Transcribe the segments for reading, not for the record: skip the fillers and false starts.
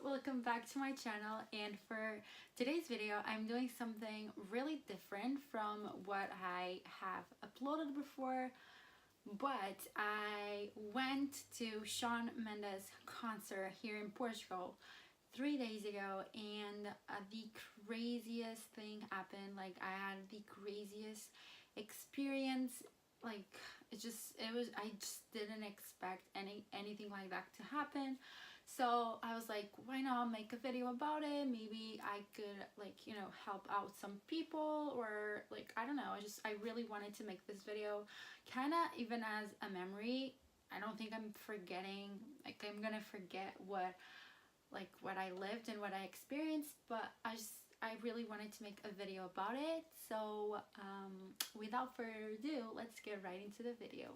welcome back to my channel, and for today's video I'm doing something really different from what I have uploaded before, but I went to Shawn Mendes concert here in Portugal 3 days ago, and the craziest thing happened. Like, I had the craziest experience. Like, I just didn't expect anything like that to happen. So I was like, why not make a video about it? Maybe I could, like, you know, help out some people, or like, I don't know. I really wanted to make this video kind of even as a memory. I don't think I'm forgetting, like, I'm gonna forget what I lived and what I experienced, but I really wanted to make a video about it. So without further ado, let's get right into the video.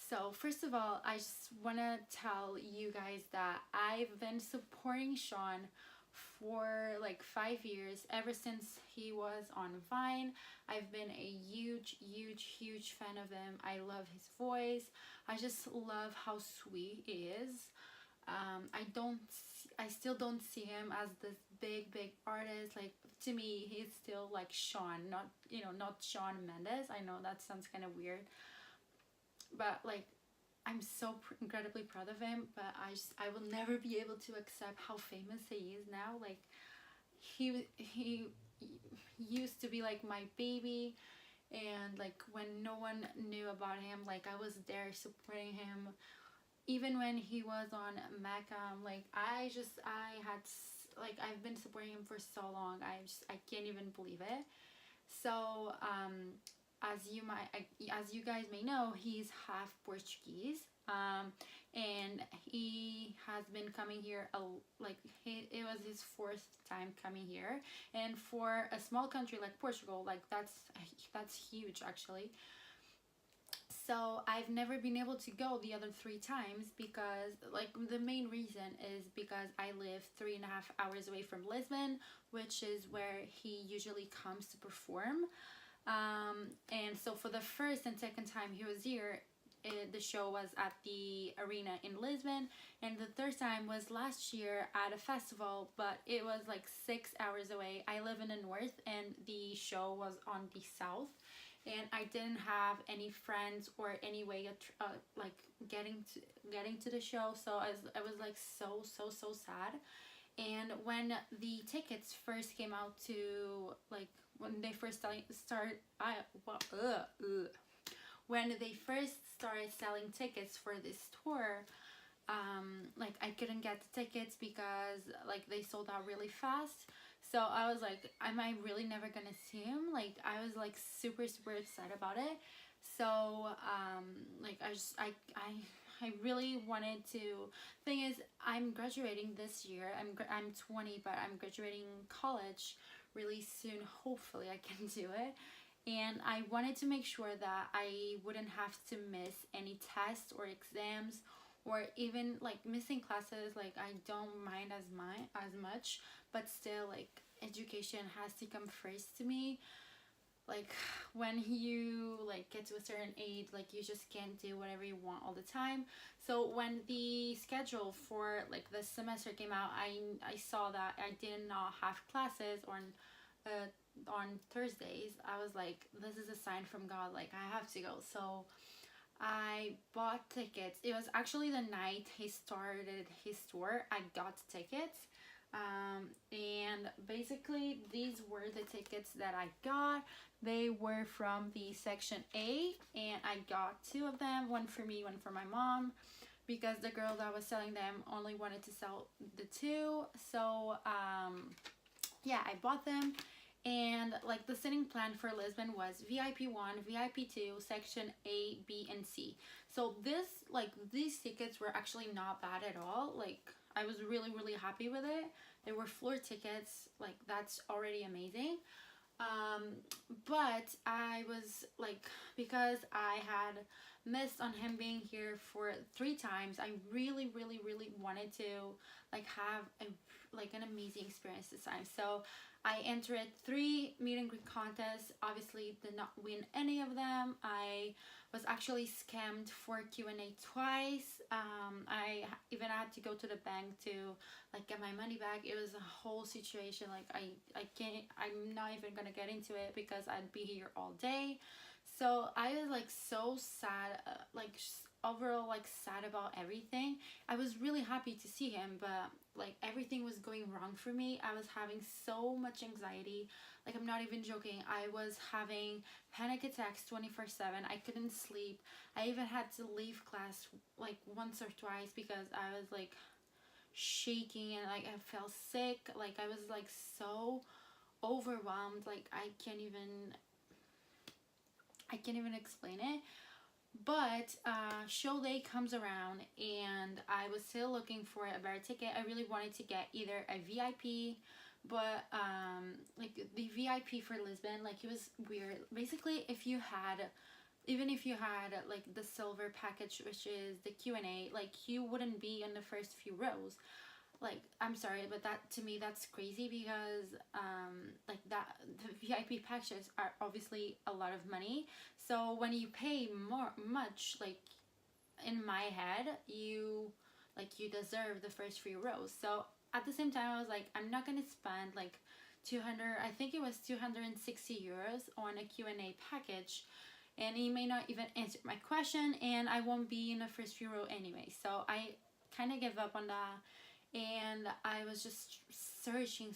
So first of all, I just want to tell you guys that I've been supporting Shawn for like 5 years, ever since he was on Vine. I've been a huge fan of him. I love his voice. I just love how sweet he is. I still don't see him as this big artist. Like, to me, he's still like Shawn, not Shawn Mendes. I know that sounds kind of weird, but like, I'm so incredibly proud of him. But I will never be able to accept how famous he is now. Like, he used to be like my baby, and like, when no one knew about him, like, I was there supporting him. Even when he was on Mecca, like, I've been supporting him for so long. I can't even believe it. So as you guys may know, he's half Portuguese, and he has been coming here it was his 4th time coming here, and for a small country like Portugal, like, that's huge actually. So I've never been able to go the other 3 times, because like, the main reason is because I live 3.5 hours away from Lisbon, which is where he usually comes to perform. And so for the first and second time he was here, the show was at the arena in Lisbon, and the third time was last year at a festival, but it was like 6 hours away. I live in the north, and the show was on the south, and I didn't have any friends or any way of like getting to the show. So I was like so sad. And when the tickets first came out to, like, when they first when they first started selling tickets for this tour, like, I couldn't get the tickets because like, they sold out really fast. So I was like, am I really never gonna see him? Like, I was like super upset about it. So like, I really wanted to. Thing is, I'm graduating this year. I'm 20, but I'm graduating college really soon. Hopefully I can do it. And I wanted to make sure that I wouldn't have to miss any tests or exams, or even like missing classes. Like, I don't mind as much, but still, like, education has to come first to me. Like, when you like get to a certain age, like, you just can't do whatever you want all the time. So when the schedule for like the semester came out, I saw that I did not have classes on Thursdays. I was like, this is a sign from God, like, I have to go. So I bought tickets. It was actually the night he started his tour. I got tickets, and basically these were the tickets that I got. They were from the section A, and I got 2 of them, one for me, one for my mom, because the girl that was selling them only wanted to sell the 2. So yeah, I bought them. And like, the sitting plan for Lisbon was VIP 1, VIP 2, section A, B, and C. So these tickets were actually not bad at all. Like, I was really happy with it. They were floor tickets. Like, that's already amazing. But I was like, because I had missed on him being here for 3 times. I really, really, really wanted to like have an amazing experience this time. So I entered 3 meet and greet contests. Obviously, did not win any of them. I was actually scammed for Q&A twice. I even had to go to the bank to like get my money back. It was a whole situation. Like I can't. I'm not even gonna get into it because I'd be here all day. So I was like so sad, overall like sad about everything. I was really happy to see him, but like everything was going wrong for me. I was having so much anxiety. Like I'm not even joking. I was having panic attacks 24/7. I couldn't sleep. I even had to leave class like once or twice because I was like shaking and like I felt sick. Like I was like so overwhelmed. Like I can't even explain it. But show day comes around and I was still looking for a better ticket. I really wanted to get either a VIP, but like the VIP for Lisbon, like it was weird. Basically, even if you had like the silver package, which is the Q&A, like you wouldn't be in the first few rows. Like I'm sorry, but that to me that's crazy because like that the VIP packages are obviously a lot of money. So when you pay much, like in my head, you deserve the first few rows. So at the same time, I was like, I'm not gonna spend like 200. I think it was 260 euros on a Q&A package, and he may not even answer my question, and I won't be in the first few row anyway. So I kind of give up on that, and I was just searching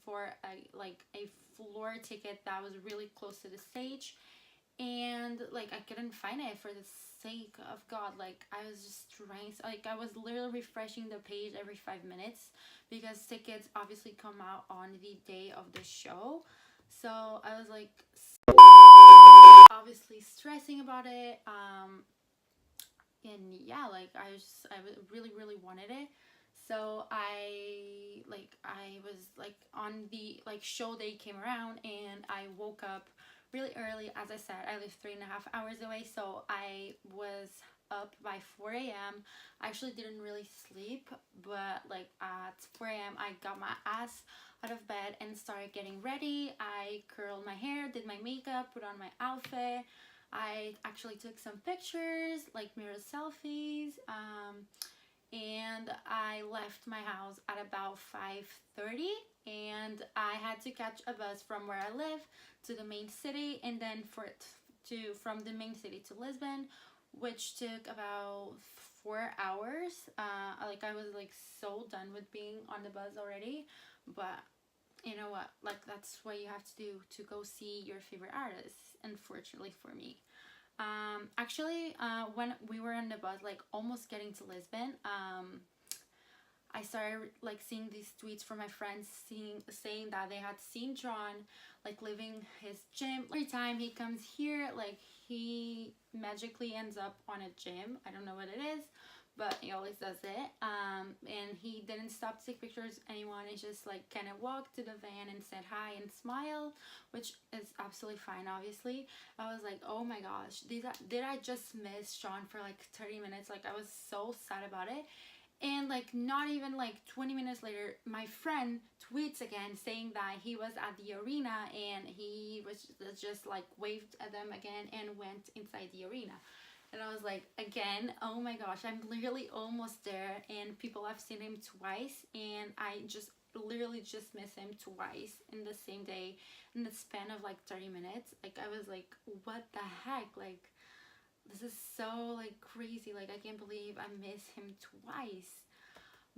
for a floor ticket that was really close to the stage, and like I couldn't find it for the sake of God. Like I was just trying, like I was literally refreshing the page every 5 minutes because tickets obviously come out on the day of the show. So I was like obviously stressing about it. And yeah, like I really wanted it. So I was like on the like show day came around and I woke up really early. As I said, I live 3.5 hours away, so I was up by 4 a.m. I actually didn't really sleep, but like at 4 a.m. I got my ass out of bed and started getting ready. I curled my hair, did my makeup, put on my outfit. I actually took some pictures, like mirror selfies, and I left my house at about 5:30, and I had to catch a bus from where I live to the main city, and then from the main city to Lisbon, which took about 4 hours. Like I was like so done with being on the bus already, but you know what? Like that's what you have to do to go see your favorite artists. Unfortunately for me. Actually, when we were on the bus, like almost getting to Lisbon, I started like seeing these tweets from my friends saying that they had seen John like leaving his gym. Every time he comes here, like he magically ends up on a gym. I don't know what it is, but he always does it. And he didn't stop to take pictures of anyone. He just like kind of walked to the van and said hi and smiled, which is absolutely fine, obviously. I was like, oh my gosh, did I just miss Shawn for like 30 minutes? Like I was so sad about it. And like not even like 20 minutes later, my friend tweets again saying that he was at the arena and he was just like waved at them again and went inside the arena. And I was like, again, oh my gosh, I'm literally almost there, and people have seen him twice, and I just literally just miss him twice in the same day in the span of like 30 minutes. Like I was like, what the heck? Like this is so like crazy. Like I can't believe I miss him twice.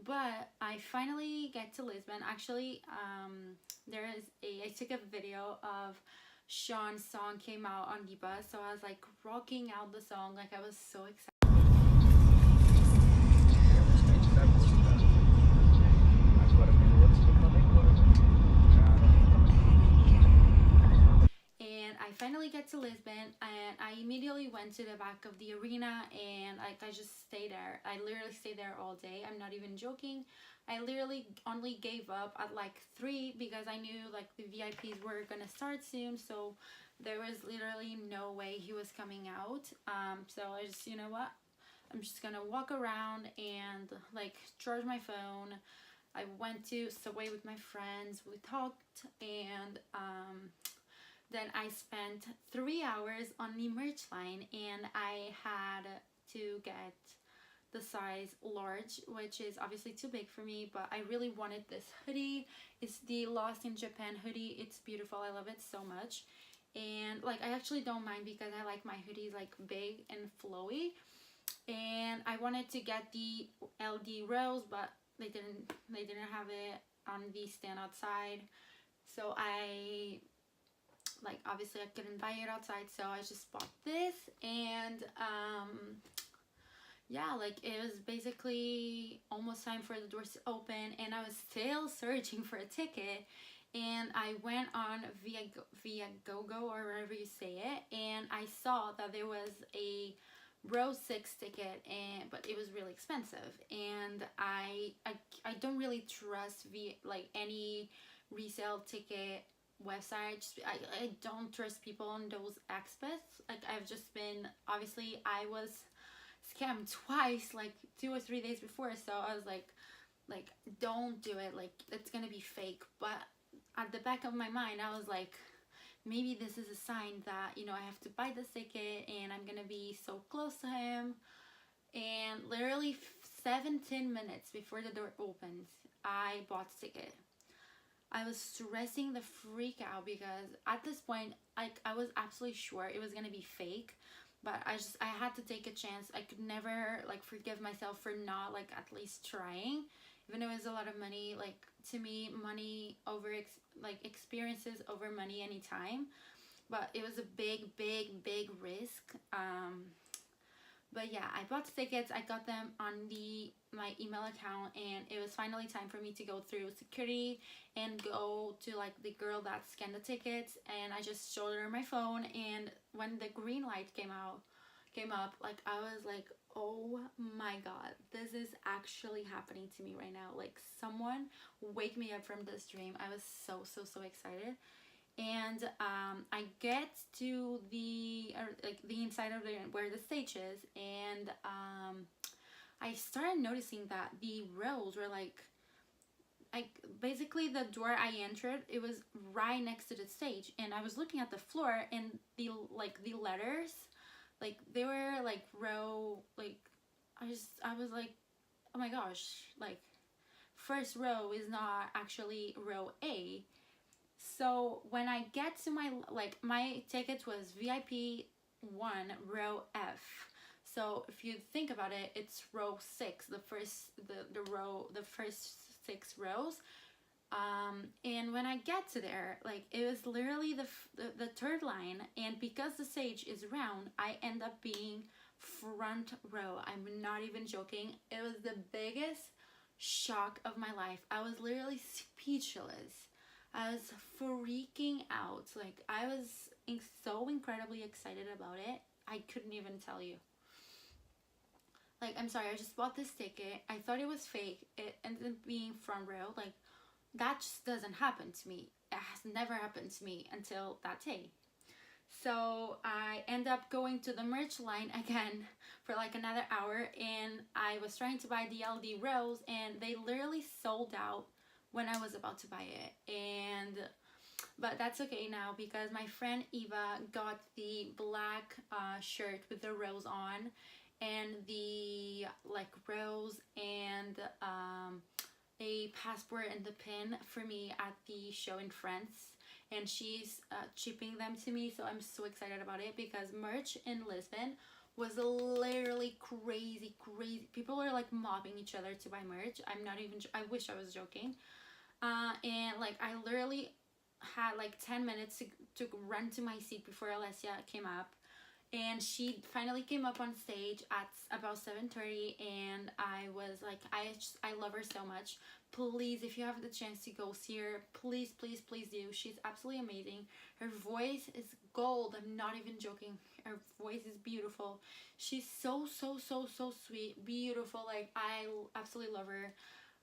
But I finally get to Lisbon. Actually, I took a video of Shawn's song came out on the bus, so I was like rocking out the song. Like I was so excited. and I finally get to Lisbon, and I immediately went to the back of the arena, and like I just stayed there. I literally stayed there all day. I'm not even joking. I literally only gave up at like 3 because I knew like the VIPs were gonna start soon, so there was literally no way he was coming out. So I just, you know what, I'm just gonna walk around and like charge my phone. I went to Subway with my friends, we talked, and then I spent 3 hours on the merch line, and I had to get the size large, which is obviously too big for me, but I really wanted this hoodie. It's the Lost in Japan hoodie. It's beautiful. I love it so much. And like I actually don't mind because I like my hoodies like big and flowy. And I wanted to get the LD rose, but they didn't have it on the stand outside. So I like obviously I couldn't buy it outside, so I just bought this. And yeah, like it was basically almost time for the doors to open, and I was still searching for a ticket. And I went on via GoGo or wherever you say it, and I saw that there was a row 6 ticket, and but it was really expensive. And I don't really trust like any resale ticket websites. I don't trust people on those experts. Like I've just been, obviously I was scammed twice, like 2 or 3 days before, so I was like don't do it, like it's gonna be fake. But at the back of my mind I was like, maybe this is a sign that, you know, I have to buy this ticket and I'm gonna be so close to him. And literally 17 minutes before the door opens, I bought the ticket. I was stressing the freak out because at this point I was absolutely sure it was gonna be fake, but I had to take a chance. I could never like forgive myself for not like at least trying, even though it was a lot of money. Like to me, money over experiences over money anytime, but it was a big risk. But yeah, I bought the tickets. I got them on my email account, and it was finally time for me to go through security and go to like the girl that scanned the tickets. And I just showed her my phone, and when the green light came up, like I was like, oh my god, this is actually happening to me right now. Like someone wake me up from this dream. I was so excited. And I get to the inside of where the stage is, and I started noticing that the rows were like basically the door I entered, it was right next to the stage, and I was looking at the floor, and the letters, like they were like row, like I was like, oh my gosh, like first row is not actually row A. So when I get to my ticket was VIP 1 row F. So if you think about it, it's row 6, the first 6 rows. And when I get to there, like it was literally the third line, and because the stage is round, I end up being front row. I'm not even joking. It was the biggest shock of my life. I was literally speechless. I was freaking out. Like I was so incredibly excited about it. I couldn't even tell you. Like, I'm sorry, I just bought this ticket. I thought it was fake. It ended up being front row. Like, that just doesn't happen to me. It has never happened to me until that day. So I end up going to the merch line again for like another hour, and I was trying to buy the LD rose, and they literally sold out when I was about to buy it. But that's okay now because my friend Eva got the black shirt with the rose on, and the like rose and a passport and the pin for me at the show in France, and she's shipping them to me, so I'm so excited about it because merch in Lisbon was literally crazy. People were like mobbing each other to buy merch. I'm not even, I wish I was joking. And like I literally had like 10 minutes to run to my seat before Alessia came up, And she finally came up on stage at about 7:30, and I was like, I love her so much. Please, if you have the chance to go see her, please, please, please do. She's absolutely amazing. Her voice is gold. I'm not even joking. Her voice is beautiful. She's so, so, so, so sweet, beautiful. Like, I absolutely love her.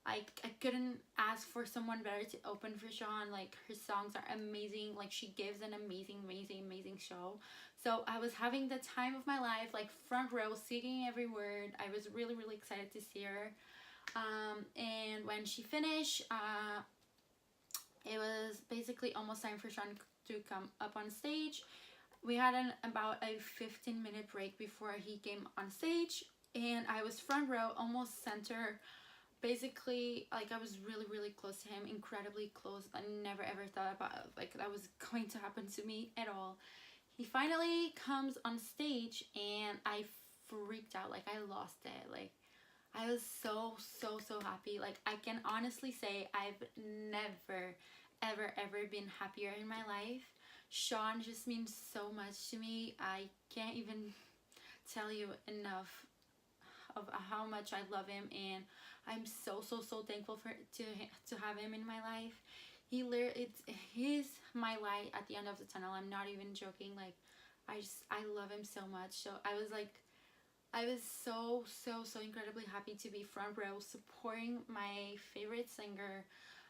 I couldn't ask for someone better to open for Shawn. Like, her songs are amazing. Like, she gives an amazing, amazing, amazing show. So I was having the time of my life, like front row, singing every word. I was really, really excited to see her. And when she finished, it was basically almost time for Shawn to come up on stage. We had about a 15-minute break before he came on stage, and I was front row, almost center. Basically, like, I was really, really close to him, incredibly close. I never ever thought about like that was going to happen to me at all. He finally comes on stage, and I freaked out. Like, I lost it. Like, I was so, so, so happy. Like, I can honestly say I've never, ever, ever been happier in my life. Shawn just means so much to me. I can't even tell you enough of how much I love him, and I'm so, so, so thankful to have him in my life. He's my light at the end of the tunnel. I'm not even joking. Like, I love him so much. So I was so, so, so incredibly happy to be front row supporting my favorite singer.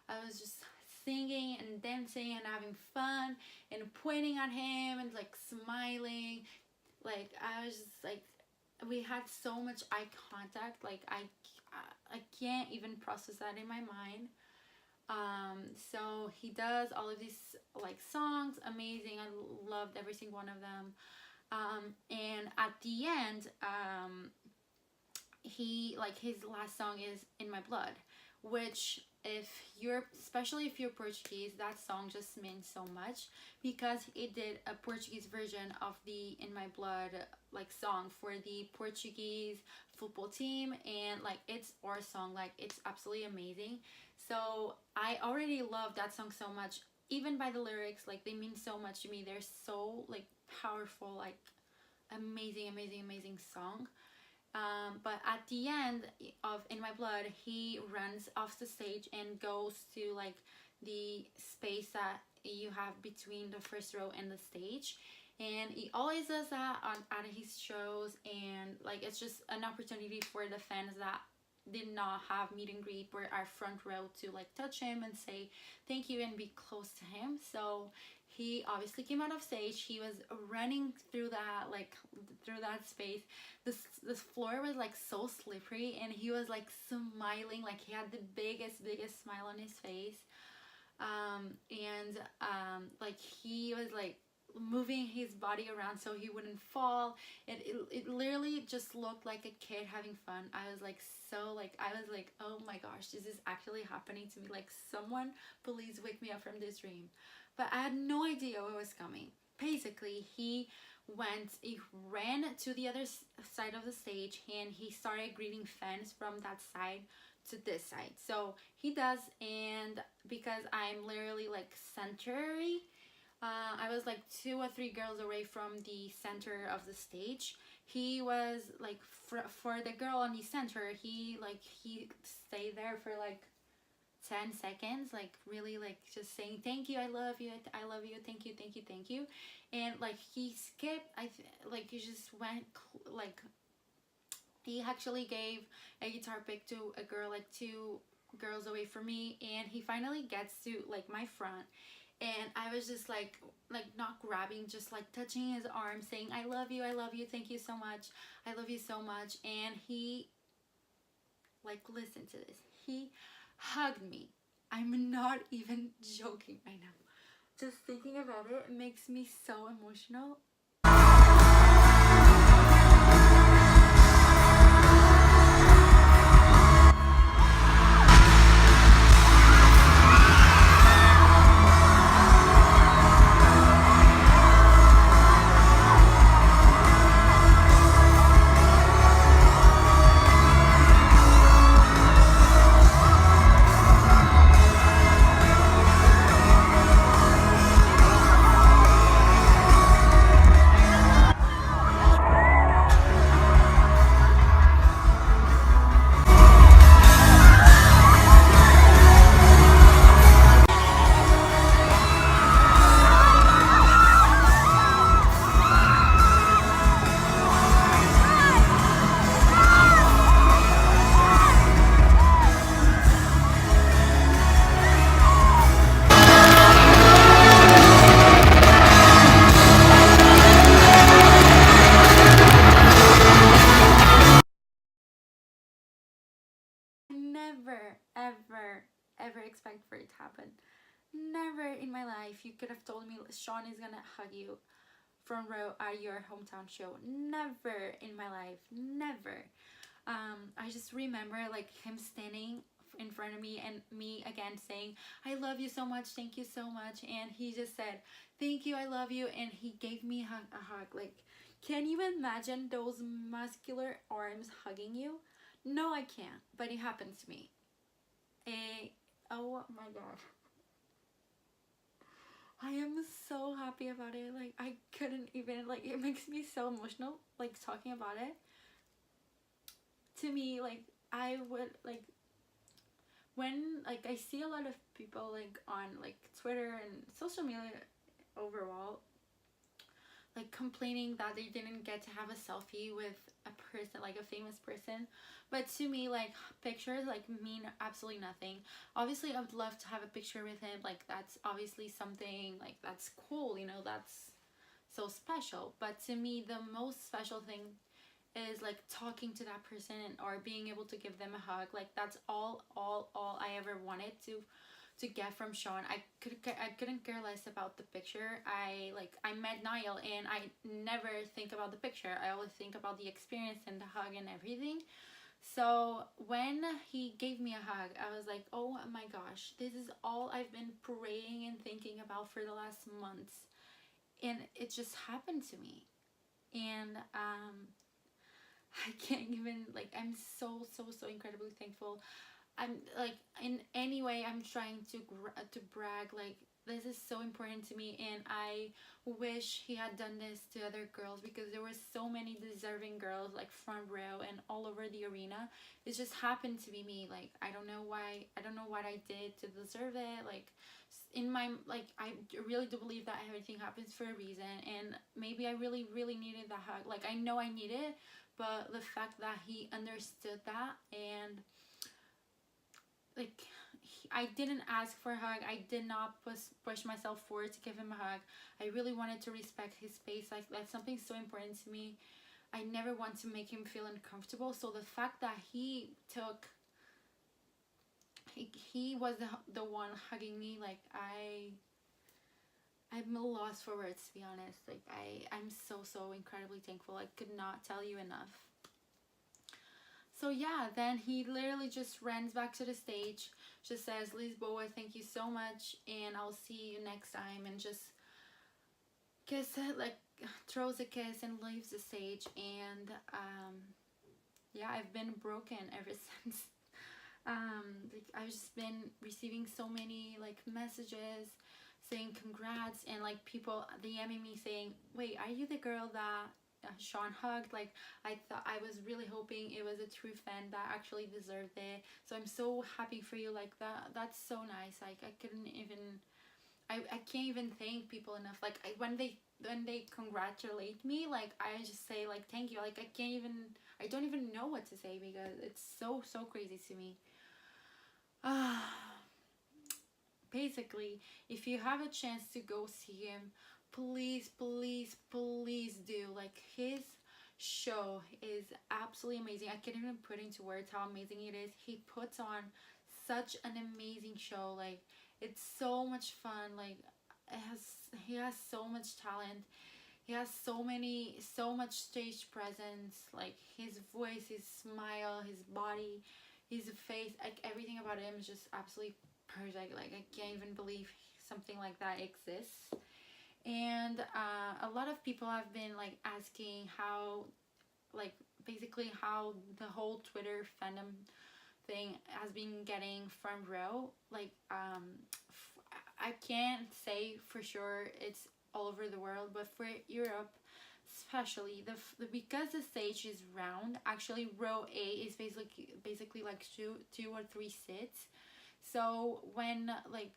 I was just singing and dancing and having fun and pointing at him and like smiling. Like, I was just like, we had so much eye contact. Like, I can't even process that in my mind. So he does all of these like songs, amazing. I loved every single one of them. And at the end, he, like, his last song is In My Blood, which, especially if you're Portuguese, that song just means so much, because it did a Portuguese version of the In My Blood like song for the Portuguese football team, and like, it's our song. Like, it's absolutely amazing. So I already love that song so much, even by the lyrics. Like, they mean so much to me. They're so like powerful, like amazing, amazing, amazing song. But at the end of In My Blood, he runs off the stage and goes to like the space that you have between the first row and the stage. And he always does that at his shows, and like, it's just an opportunity for the fans that did not have meet and greet or our front row to like touch him and say thank you and be close to him. So he obviously came out of stage. He was running through that space. This floor was like so slippery, and he was like smiling. Like, he had the biggest smile on his face. Like, he was like moving his body around so he wouldn't fall. It literally just looked like a kid having fun. I was like, oh my gosh, this is actually happening to me. Like, someone please wake me up from this dream. But I had no idea what was coming. Basically, he ran to the other side of the stage, and he started greeting fans from that side to this side. So he does, and because I'm literally like century, I was like 2 or 3 girls away from the center of the stage. He was like, for the girl on the center, he stayed there for like 10 seconds, like really like just saying thank you, I love you, thank you, thank you, thank you. And like, he skipped, he just went like, he actually gave a guitar pick to a girl like 2 girls away from me, and he finally gets to like my front. And I was just like not grabbing, just like touching his arm, saying I love you, thank you so much, I love you so much. And he, like, listen to this, he hugged me. I'm not even joking right now. Just thinking about it makes me so emotional. never, ever, ever expect for it to happen. Never in my life you could have told me Shawn is gonna hug you front row at your hometown show. Never in my life, never. I just remember like him standing in front of me and me again saying, I love you so much, thank you so much. And he just said, thank you, I love you. And he gave me a hug. Like, can you imagine those muscular arms hugging you? No, I can't, but it happened to me. Oh my god. I am so happy about it. Like, I couldn't even, like, it makes me so emotional, like, talking about it. To me, like, I would, like, when, like, I see a lot of people, like, on, like, Twitter and social media overall, like, complaining that they didn't get to have a selfie with a person, like, a famous person. But to me, like, pictures, like, mean absolutely nothing. Obviously, I would love to have a picture with him. Like, that's obviously something, like, that's cool, you know, that's so special. But to me, the most special thing is like talking to that person or being able to give them a hug. Like, that's all I ever wanted to get from Shawn. I couldn't care less about the picture. I met Niall and I never think about the picture. I always think about the experience and the hug and everything. So when he gave me a hug, I was like, oh my gosh, this is all I've been praying and thinking about for the last months, and it just happened to me. And I can't even, like, I'm so incredibly thankful. I'm like, in any way I'm trying to brag, like, this is so important to me, and I wish he had done this to other girls, because there were so many deserving girls, like, front row and all over the arena. It just happened to be me. Like, I don't know why, I don't know what I did to deserve it. Like, in my, like, I really do believe that everything happens for a reason, and maybe I really needed that hug. Like, I know I need it, but the fact that he understood that, and like, I didn't ask for a hug. I did not push myself forward to give him a hug. I really wanted to respect his space. Like, that's something so important to me. I never want to make him feel uncomfortable. So the fact that he was the one hugging me, like, I'm a loss for words, to be honest. Like, I'm so incredibly thankful. I could not tell you enough. So yeah, then he literally just runs back to the stage, just says, Lisboa, thank you so much, and I'll see you next time, and just like, throws a kiss and leaves the stage. And yeah, I've been broken ever since. Like, I've just been receiving so many, like, messages saying congrats, and like people DMing me saying, wait, are you the girl that Shawn hugged? Like, I was really hoping it was a true fan that actually deserved it. So I'm so happy for you. Like, that's so nice. Like, I couldn't even, I can't even thank people enough. Like, when they congratulate me, like, I just say, like, thank you. Like, I don't even know what to say, because it's so crazy to me. Basically, if you have a chance to go see him, please do. Like, his show is absolutely amazing. I can't even put into words how amazing it is. He puts on such an amazing show. Like, it's so much fun. Like, he has so much talent. He has so much stage presence. Like, his voice, his smile, his body, his face, like, everything about him is just absolutely perfect. Like, I can't even believe something like that exists. And a lot of people have been, like, asking how, like, basically how the whole Twitter fandom thing has been getting front row. Like, I can't say for sure it's all over the world, but for Europe especially, because the stage is round, actually row A is basically like two or three seats. So when, like,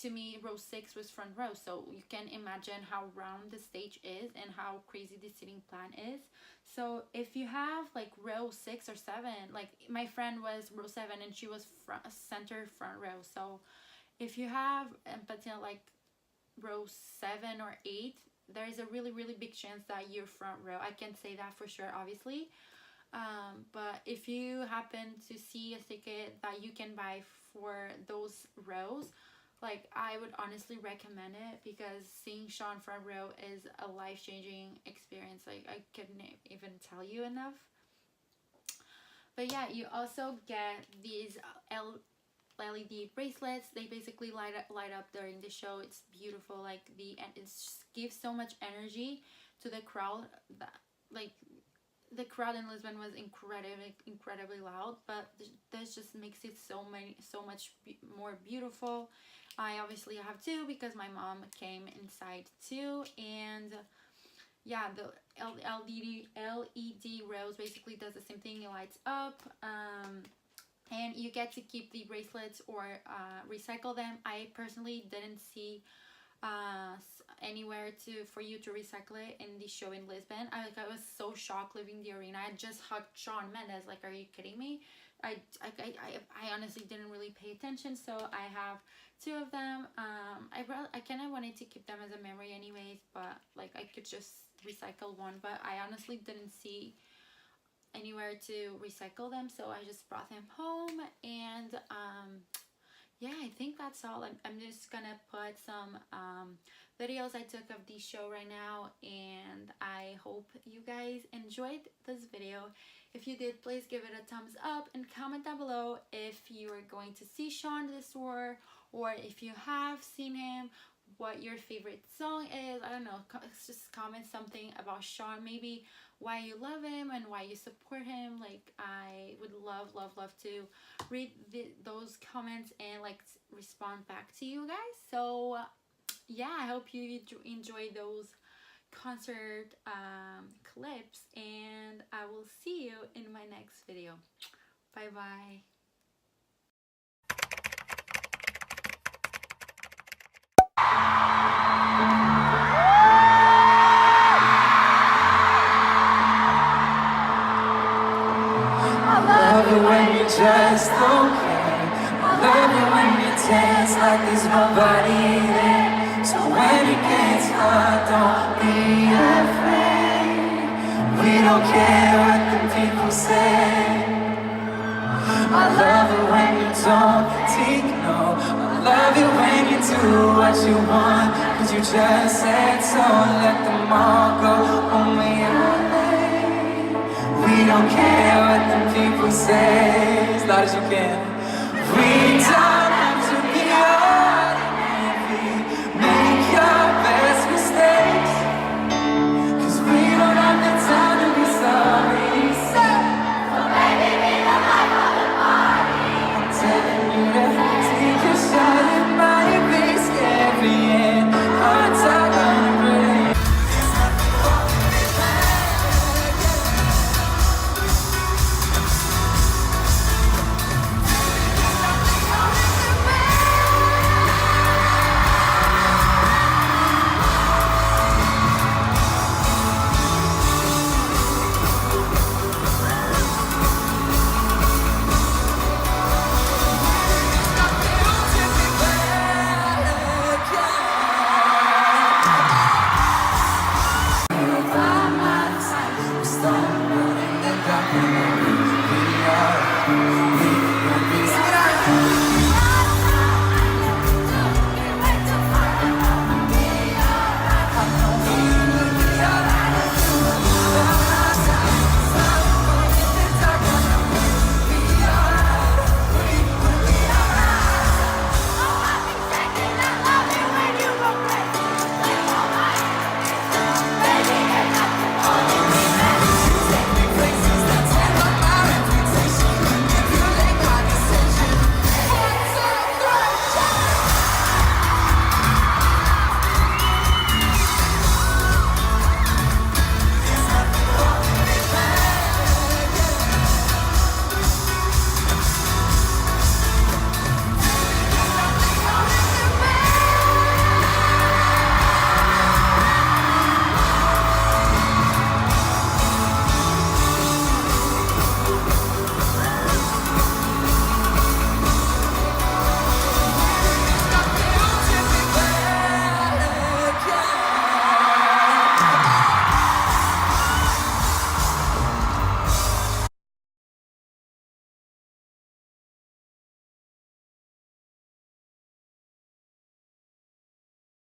to me, row 6 was front row, so you can imagine how round the stage is and how crazy the seating plan is. So if you have, like, row 6 or 7, like, my friend was row 7 and she was center front row. So if you have until, like, row 7 or 8, there is a really big chance that you're front row. I can't say that for sure, obviously. But if you happen to see a ticket that you can buy for those rows, like I would honestly recommend it, because seeing Shawn front row is a life-changing experience. Like I couldn't even tell you enough. But yeah, you also get these LED bracelets. They basically light up during the show. It's beautiful. Like it gives so much energy to the crowd. That like the crowd in Lisbon was incredibly loud, but this just makes it so much more beautiful. I obviously have two because my mom came inside too, and yeah, the LED rose basically does the same thing. It lights up, and you get to keep the bracelets or recycle them. I personally didn't see anywhere for you to recycle it in the show in Lisbon. I was so shocked leaving the arena. I just hugged Shawn Mendes. Like, are you kidding me? I honestly didn't really pay attention, so I have two of them. I kind of wanted to keep them as a memory anyways, but like I could just recycle one, but I honestly didn't see anywhere to recycle them, so I just brought them home. And yeah, I think that's all. I'm just gonna put some videos I took of the show right now, and I hope you guys enjoyed this video. If you did, please give it a thumbs up and comment down below if you are going to see Shawn this tour, or if you have seen him, what your favorite song is. I don't know, just comment something about Shawn, maybe why you love him and why you support him. Like, I would love to read those comments and like respond back to you guys. So yeah, I hope you enjoy those concert clips, and I will see you in my next video. Bye bye. Love it when you just don't care. I love it when you dance like there's nobody there. So when it gets hard, don't be afraid. We don't care what the people say. I love it when you don't take no. I love it when you do what you want, 'cause you just said so. Let them all go home when you're late. We don't care what the people say, as loud as you can. We don't